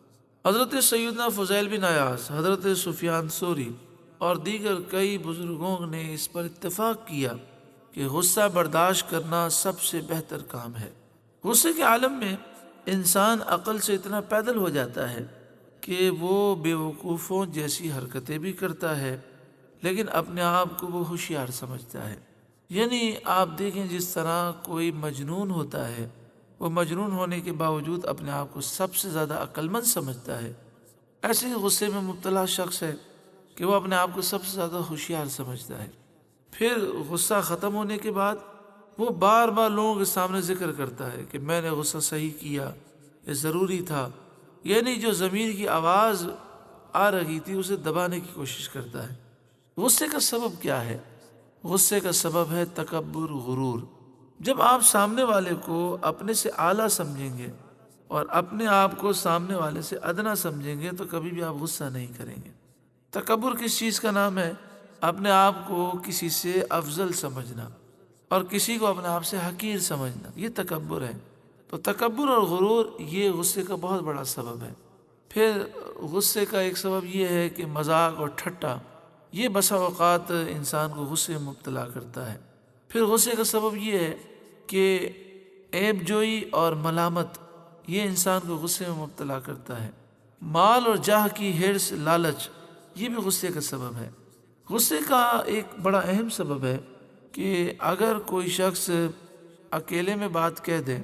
Speaker 1: حضرت سیدنا فضیل بن عیاض، حضرت سفیان ثوری اور دیگر کئی بزرگوں نے اس پر اتفاق کیا کہ غصہ برداشت کرنا سب سے بہتر کام ہے۔ غصے کے عالم میں انسان عقل سے اتنا پیدل ہو جاتا ہے کہ وہ بے وقوفوں جیسی حرکتیں بھی کرتا ہے، لیکن اپنے آپ کو وہ ہوشیار سمجھتا ہے۔ یعنی آپ دیکھیں جس طرح کوئی مجنون ہوتا ہے، وہ مجنون ہونے کے باوجود اپنے آپ کو سب سے زیادہ عقل مند سمجھتا ہے، ایسے ہی غصے میں مبتلا شخص ہے کہ وہ اپنے آپ کو سب سے زیادہ ہوشیار سمجھتا ہے۔ پھر غصہ ختم ہونے کے بعد وہ بار بار لوگوں کے سامنے ذکر کرتا ہے کہ میں نے غصہ صحیح کیا، یہ ضروری تھا، یعنی جو ضمیر کی آواز آ رہی تھی اسے دبانے کی کوشش کرتا ہے۔ غصے کا سبب کیا ہے؟ غصے کا سبب ہے تکبر، غرور۔ جب آپ سامنے والے کو اپنے سے اعلیٰ سمجھیں گے اور اپنے آپ کو سامنے والے سے ادنا سمجھیں گے تو کبھی بھی آپ غصہ نہیں کریں گے۔ تکبر کس چیز کا نام ہے؟ اپنے آپ کو کسی سے افضل سمجھنا اور کسی کو اپنے آپ سے حقیر سمجھنا، یہ تکبر ہے۔ تو تکبر اور غرور یہ غصے کا بہت بڑا سبب ہے۔ پھر غصے کا ایک سبب یہ ہے کہ مذاق اور ٹھٹا، یہ بسا اوقات انسان کو غصے میں مبتلا کرتا ہے۔ پھر غصے کا سبب یہ ہے کہ عیب جوئی اور ملامت، یہ انسان کو غصے میں مبتلا کرتا ہے۔ مال اور جاہ کی حرص، لالچ، یہ بھی غصے کا سبب ہے۔ غصے کا ایک بڑا اہم سبب ہے کہ اگر کوئی شخص اکیلے میں بات کہہ دے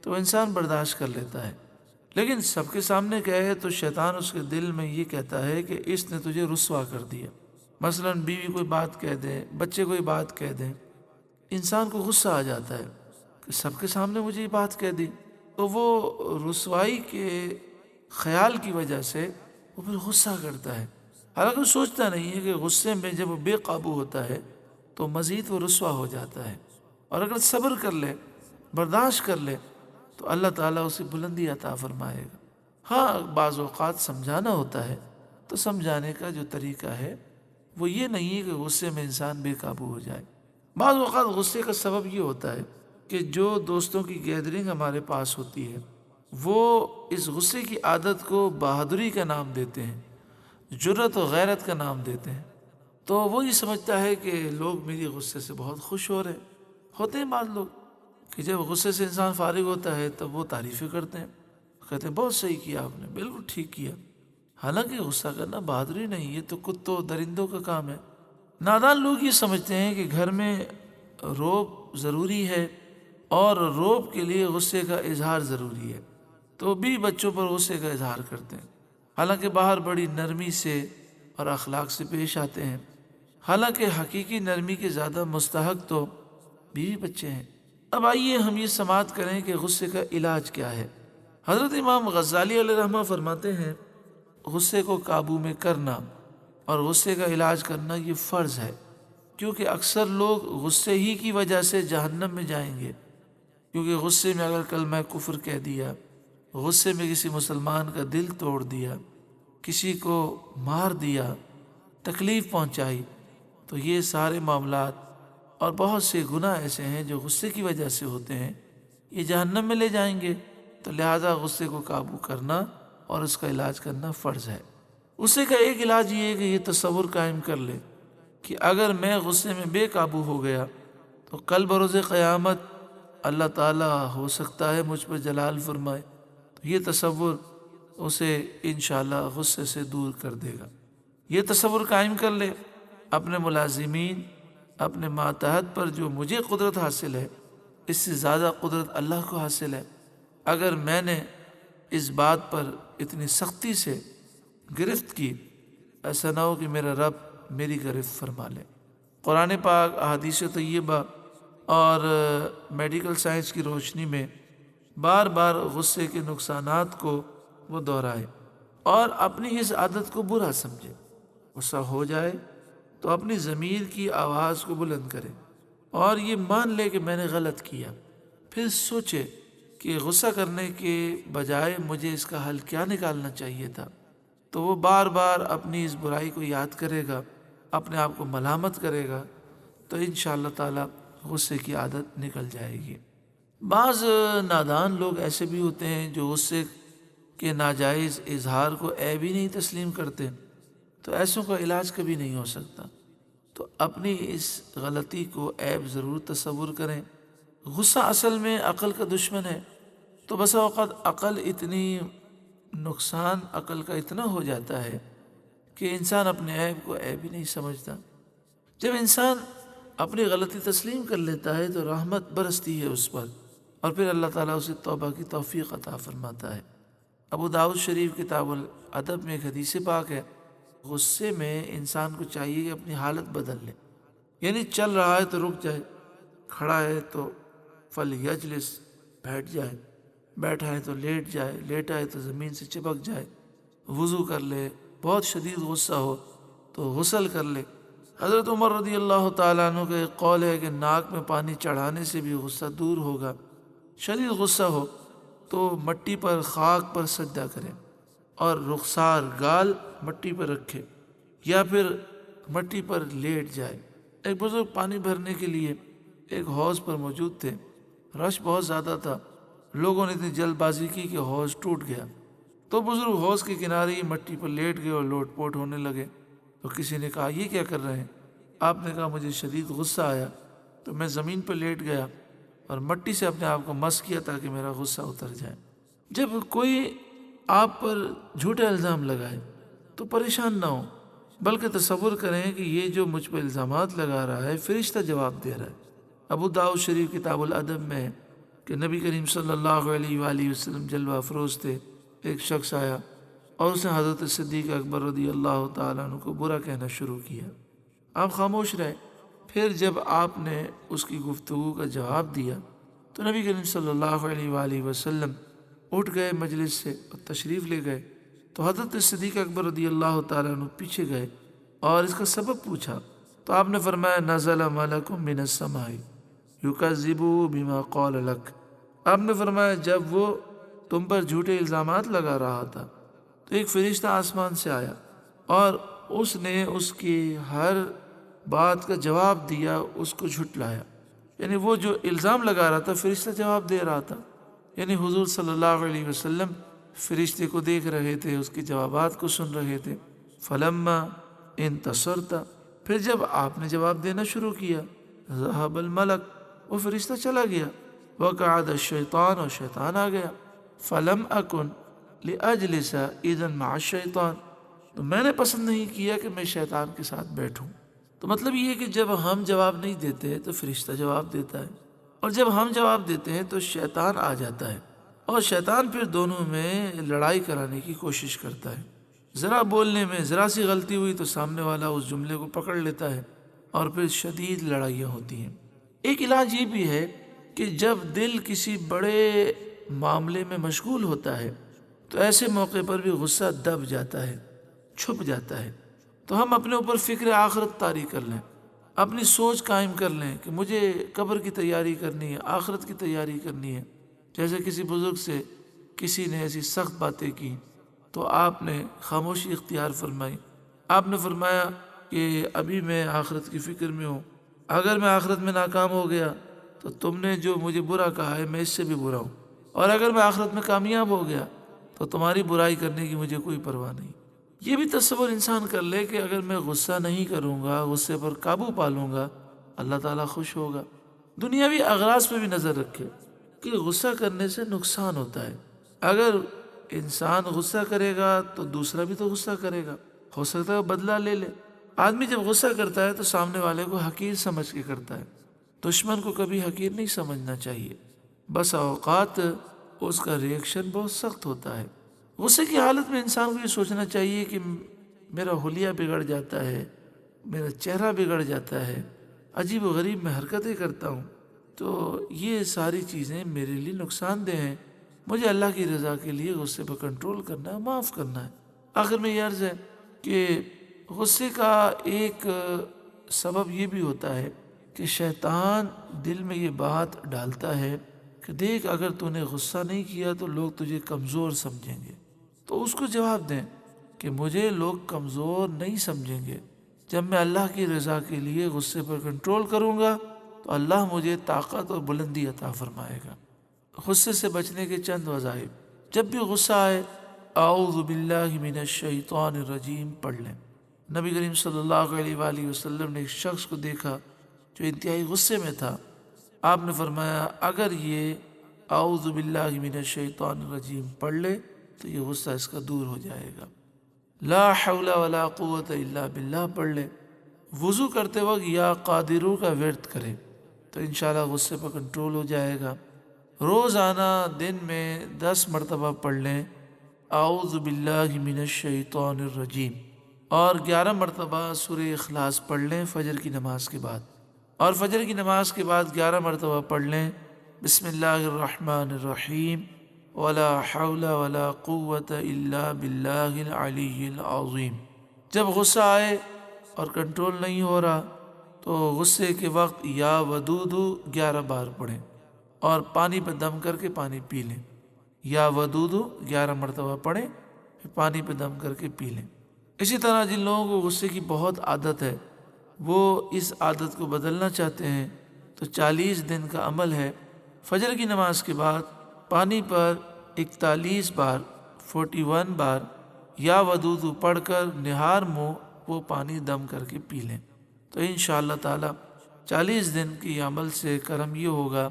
Speaker 1: تو انسان برداشت کر لیتا ہے، لیکن سب کے سامنے کہے تو شیطان اس کے دل میں یہ کہتا ہے کہ اس نے تجھے رسوا کر دیا۔ مثلا بیوی کوئی بات کہہ دے، بچے کوئی بات کہہ دیں، انسان کو غصہ آ جاتا ہے کہ سب کے سامنے مجھے یہ بات کہہ دی، تو وہ رسوائی کے خیال کی وجہ سے وہ پھر غصہ کرتا ہے، حالانکہ وہ سوچتا نہیں ہے کہ غصے میں جب وہ بے قابو ہوتا ہے تو مزید وہ رسوا ہو جاتا ہے، اور اگر صبر کر لے، برداشت کر لے تو اللہ تعالیٰ اسے بلندی عطا فرمائے گا۔ ہاں بعض اوقات سمجھانا ہوتا ہے، تو سمجھانے کا جو طریقہ ہے وہ یہ نہیں ہے کہ غصے میں انسان بے قابو ہو جائے۔ بعض اوقات غصے کا سبب یہ ہوتا ہے کہ جو دوستوں کی گیدرنگ ہمارے پاس ہوتی ہے وہ اس غصے کی عادت کو بہادری کا نام دیتے ہیں، جرأت و غیرت کا نام دیتے ہیں، تو وہ یہ سمجھتا ہے کہ لوگ میری غصے سے بہت خوش ہو رہے ہوتے ہیں۔ بعض لوگ کہ جب غصے سے انسان فارغ ہوتا ہے تب وہ تعریفیں کرتے ہیں، کہتے ہیں بہت صحیح کیا آپ نے، بالکل ٹھیک کیا، حالانکہ غصہ کرنا بہادری نہیں، یہ تو کتوں درندوں کا کام ہے۔ نادان لوگ یہ سمجھتے ہیں کہ گھر میں روب ضروری ہے اور روب کے لیے غصے کا اظہار ضروری ہے، تو بھی بچوں پر غصے کا اظہار کرتے ہیں، حالانکہ باہر بڑی نرمی سے اور اخلاق سے پیش آتے ہیں، حالانکہ حقیقی نرمی کے زیادہ مستحق تو بیوی بچے ہیں۔ اب آئیے ہم یہ سماعت کریں کہ غصے کا علاج کیا ہے۔ حضرت امام غزالی علیہ رحمہ فرماتے ہیں غصے کو قابو میں کرنا اور غصے کا علاج کرنا یہ فرض ہے، کیونکہ اکثر لوگ غصے ہی کی وجہ سے جہنم میں جائیں گے، کیونکہ غصے میں اگر کلمہ کفر کہہ دیا، غصے میں کسی مسلمان کا دل توڑ دیا، کسی کو مار دیا، تکلیف پہنچائی، تو یہ سارے معاملات اور بہت سے گناہ ایسے ہیں جو غصے کی وجہ سے ہوتے ہیں، یہ جہنم میں لے جائیں گے، تو لہٰذا غصے کو قابو کرنا اور اس کا علاج کرنا فرض ہے۔ غصے کا ایک علاج یہ ہے کہ یہ تصور قائم کر لے کہ اگر میں غصے میں بے قابو ہو گیا تو کل بروز قیامت اللہ تعالیٰ ہو سکتا ہے مجھ پر جلال فرمائے، تو یہ تصور اسے انشاءاللہ غصے سے دور کر دے گا۔ یہ تصور قائم کر لے اپنے ملازمین، اپنے ماتحت پر جو مجھے قدرت حاصل ہے، اس سے زیادہ قدرت اللہ کو حاصل ہے۔ اگر میں نے اس بات پر اتنی سختی سے گرفت کی، ایسا نہ ہو کہ میرا رب میری گرفت فرما لے۔ قرآن پاک، احادیث طیبہ اور میڈیکل سائنس کی روشنی میں بار بار غصے کے نقصانات کو وہ دہرائے اور اپنی اس عادت کو برا سمجھے۔ غصہ ہو جائے تو اپنی ضمیر کی آواز کو بلند کرے اور یہ مان لے کہ میں نے غلط کیا، پھر سوچے کہ غصہ کرنے کے بجائے مجھے اس کا حل کیا نکالنا چاہیے تھا، تو وہ بار بار اپنی اس برائی کو یاد کرے گا، اپنے آپ کو ملامت کرے گا، تو انشاءاللہ تعالی غصے کی عادت نکل جائے گی۔ بعض نادان لوگ ایسے بھی ہوتے ہیں جو غصے کے ناجائز اظہار کو عیب ہی نہیں تسلیم کرتے، تو ایسوں کا علاج کبھی نہیں ہو سکتا۔ تو اپنی اس غلطی کو عیب ضرور تصور کریں۔ غصہ اصل میں عقل کا دشمن ہے، تو بسا اوقات نقصان عقل کا اتنا ہو جاتا ہے کہ انسان اپنے عیب کو عیب ہی نہیں سمجھتا۔ جب انسان اپنی غلطی تسلیم کر لیتا ہے تو رحمت برستی ہے اس پر، اور پھر اللہ تعالیٰ اسے توبہ کی توفیق عطا فرماتا ہے۔ ابو داؤد شریف کتاب الادب میں ایک حدیث پاک ہے، غصے میں انسان کو چاہیے کہ اپنی حالت بدل لے، یعنی چل رہا ہے تو رک جائے، کھڑا ہے تو فلیجلس بیٹھ جائے، بیٹھا ہے تو لیٹ جائے، لیٹا ہے تو زمین سے چپک جائے، وضو کر لے، بہت شدید غصہ ہو تو غسل کر لے۔ حضرت عمر رضی اللہ تعالیٰ عنہ کا ایک قول ہے کہ ناک میں پانی چڑھانے سے بھی غصہ دور ہوگا۔ شدید غصہ ہو تو مٹی پر، خاک پر سجدہ کرے اور رخسار گال مٹی پر رکھے یا پھر مٹی پر لیٹ جائے۔ ایک بزرگ پانی بھرنے کے لیے ایک حوض پر موجود تھے، رش بہت زیادہ تھا، لوگوں نے اتنی جلد بازی کی کہ حوض ٹوٹ گیا، تو بزرگ حوض کے کنارے ہی مٹی پر لیٹ گئے اور لوٹ پوٹ ہونے لگے۔ تو کسی نے کہا یہ کیا کر رہے ہیں؟ آپ نے کہا مجھے شدید غصہ آیا تو میں زمین پر لیٹ گیا اور مٹی سے اپنے آپ کو مس کیا تاکہ میرا غصہ اتر جائے۔ جب کوئی آپ پر جھوٹے الزام لگائے تو پریشان نہ ہو، بلکہ تصور کریں کہ یہ جو مجھ پر الزامات لگا رہا ہے فرشتہ جواب دے رہا ہے۔ ابو داؤد شریف کتاب الادب میں ہے کہ نبی کریم صلی اللہ علیہ وآلہ وسلم جلوہ افروز تھے، ایک شخص آیا اور اس نے حضرت صدیق اکبر رضی اللہ تعالیٰ عنہ کو برا کہنا شروع کیا۔ آپ خاموش رہے، پھر جب آپ نے اس کی گفتگو کا جواب دیا تو نبی کریم صلی اللہ علیہ وآلہ وسلم اٹھ گئے مجلس سے اور تشریف لے گئے۔ تو حضرت صدیق اکبر رضی اللہ تعالیٰ عنہ پیچھے گئے اور اس کا سبب پوچھا، تو آپ نے فرمایا نزل ملک من السماء یکذب بما قال لک۔ آپ نے فرمایا جب وہ تم پر جھوٹے الزامات لگا رہا تھا تو ایک فرشتہ آسمان سے آیا اور اس نے اس کی ہر بات کا جواب دیا، اس کو جھٹلایا۔ یعنی وہ جو الزام لگا رہا تھا فرشتہ جواب دے رہا تھا، یعنی حضور صلی اللہ علیہ وسلم فرشتے کو دیکھ رہے تھے، اس کے جوابات کو سن رہے تھے۔ فلما انتصرت، پھر جب آپ نے جواب دینا شروع کیا، ذهب الملک، وہ فرشتہ چلا گیا، وقعد الشیطان، اور شیطان آ گیا۔ فلم اکن لاجلس اذا مع الشیطان، تو میں نے پسند نہیں کیا کہ میں شیطان کے ساتھ بیٹھوں۔ تو مطلب یہ ہے کہ جب ہم جواب نہیں دیتے تو فرشتہ جواب دیتا ہے، اور جب ہم جواب دیتے ہیں تو شیطان آ جاتا ہے، اور شیطان پھر دونوں میں لڑائی کرانے کی کوشش کرتا ہے۔ ذرا بولنے میں ذرا سی غلطی ہوئی تو سامنے والا اس جملے کو پکڑ لیتا ہے اور پھر شدید لڑائیاں ہوتی ہیں۔ ایک علاج یہ بھی ہے کہ جب دل کسی بڑے معاملے میں مشغول ہوتا ہے تو ایسے موقع پر بھی غصہ دب جاتا ہے، چھپ جاتا ہے، تو ہم اپنے اوپر فکر آخرت طاری کر لیں، اپنی سوچ قائم کر لیں کہ مجھے قبر کی تیاری کرنی ہے، آخرت کی تیاری کرنی ہے۔ جیسے کسی بزرگ سے کسی نے ایسی سخت باتیں کی تو آپ نے خاموشی اختیار فرمائی، آپ نے فرمایا کہ ابھی میں آخرت کی فکر میں ہوں، اگر میں آخرت میں ناکام ہو گیا تو تم نے جو مجھے برا کہا ہے میں اس سے بھی برا ہوں، اور اگر میں آخرت میں کامیاب ہو گیا تو تمہاری برائی کرنے کی مجھے کوئی پرواہ نہیں۔ یہ بھی تصور انسان کر لے کہ اگر میں غصہ نہیں کروں گا، غصے پر قابو پالوں گا، اللہ تعالیٰ خوش ہوگا۔ دنیاوی اغراض پہ بھی نظر رکھے کہ غصہ کرنے سے نقصان ہوتا ہے۔ اگر انسان غصہ کرے گا تو دوسرا بھی تو غصہ کرے گا، ہو سکتا ہے وہ بدلہ لے لے۔ آدمی جب غصہ کرتا ہے تو سامنے والے کو حقیر سمجھ کے کرتا ہے، دشمن کو کبھی حقیر نہیں سمجھنا چاہیے۔ بس اوقات اس کا ریئیکشن بہت سخت ہوتا ہے۔ غصے کی حالت میں انسان کو یہ سوچنا چاہیے کہ میرا حلیہ بگڑ جاتا ہے، میرا چہرہ بگڑ جاتا ہے، عجیب و غریب میں حرکتیں کرتا ہوں، تو یہ ساری چیزیں میرے لیے نقصان دہ ہیں۔ مجھے اللہ کی رضا کے لیے غصے پر کنٹرول کرنا ہے، معاف کرنا ہے۔ آخر میں یہ عرض ہے کہ غصے کا ایک سبب یہ بھی ہوتا ہے کہ شیطان دل میں یہ بات ڈالتا ہے کہ دیکھ اگر تو نے غصہ نہیں کیا تو لوگ تجھے کمزور سمجھیں گے۔ تو اس کو جواب دیں کہ مجھے لوگ کمزور نہیں سمجھیں گے۔ جب میں اللہ کی رضا کے لیے غصے پر کنٹرول کروں گا تو اللہ مجھے طاقت اور بلندی عطا فرمائے گا۔ غصے سے بچنے کے چند وظائف: جب بھی غصہ آئے اعوذ باللہ من الشیطان الرجیم پڑھ لیں۔ نبی کریم صلی اللہ علیہ وآلہ وسلم نے ایک شخص کو دیکھا جو انتہائی غصے میں تھا۔ آپ نے فرمایا اگر یہ اعوذ باللہ من الشیطان الرجیم پڑھ لے تو یہ غصہ اس کا دور ہو جائے گا۔ لا حول ولا قوت الا باللہ پڑھ لے۔ وضو کرتے وقت یا قادرو کا ورد کرے تو انشاءاللہ غصے پر کنٹرول ہو جائے گا۔ روزانہ دن میں 10 مرتبہ پڑھ لیں اعوذ باللہ من الشیطان الرجیم، اور 11 مرتبہ سورہ اخلاص پڑھ لیں فجر کی نماز کے بعد، اور فجر کی نماز کے بعد 11 مرتبہ پڑھ لیں بسم اللہ الرحمن الرحیم ولا حول ولا قوت الا باللہ العلی العظیم۔ جب غصہ آئے اور کنٹرول نہیں ہو رہا تو غصے کے وقت یا ودود 11 بار پڑھیں اور پانی پہ دم کر کے پانی پی لیں۔ یا ودود 11 مرتبہ پڑھیں پھر پانی پہ دم کر کے پی لیں۔ اسی طرح جن لوگوں کو غصے کی بہت عادت ہے وہ اس عادت کو بدلنا چاہتے ہیں تو 40 دن کا عمل ہے، فجر کی نماز کے بعد پانی پر 41 بار 41 بار یا ودود پڑھ کر نہار منہ وہ پانی دم کر کے پی لیں، تو انشاءاللہ تعالی 40 دن کی عمل سے کرم یہ ہوگا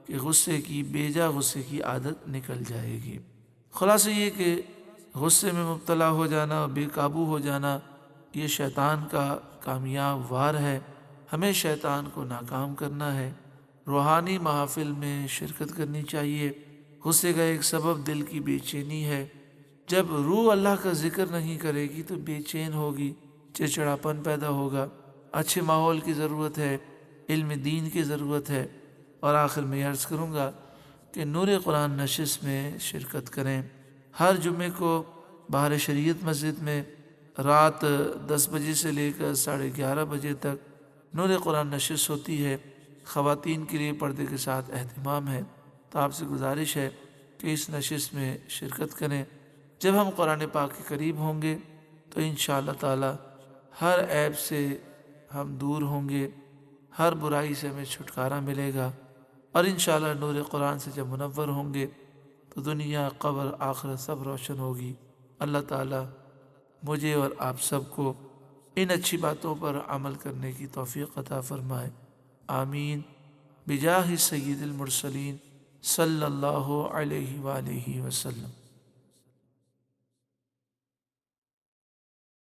Speaker 1: کہ غصے کی بیجا غصے کی عادت نکل جائے گی۔ خلاصہ یہ کہ غصے میں مبتلا ہو جانا، بے قابو ہو جانا، یہ شیطان کا کامیاب وار ہے۔ ہمیں شیطان کو ناکام کرنا ہے، روحانی محافل میں شرکت کرنی چاہیے۔ غصے کا ایک سبب دل کی بے چینی ہے۔ جب روح اللہ کا ذکر نہیں کرے گی تو بے چین ہوگی، چڑچڑاپن پیدا ہوگا۔ اچھے ماحول کی ضرورت ہے، علم دین کی ضرورت ہے۔ اور آخر میں عرض کروں گا کہ نور قرآن نشست میں شرکت کریں۔ ہر جمعے کو بہار شریعت مسجد میں رات 10 بجے سے لے کر 11:30 بجے تک نور قرآن نشست ہوتی ہے۔ خواتین کے لیے پردے کے ساتھ اہتمام ہے، تو آپ سے گزارش ہے کہ اس نشست میں شرکت کریں۔ جب ہم قرآن پاک کے قریب ہوں گے تو انشاءاللہ تعالی ہر عیب سے ہم دور ہوں گے، ہر برائی سے ہمیں چھٹکارا ملے گا، اور انشاءاللہ نور قرآن سے جب منور ہوں گے تو دنیا قبر آخرت سب روشن ہوگی۔ اللہ تعالی مجھے اور آپ سب کو ان اچھی باتوں پر عمل کرنے کی توفیق عطا فرمائے، آمین، بجاہ سید المرسلین صلی اللہ علیہ وآلہ وسلم۔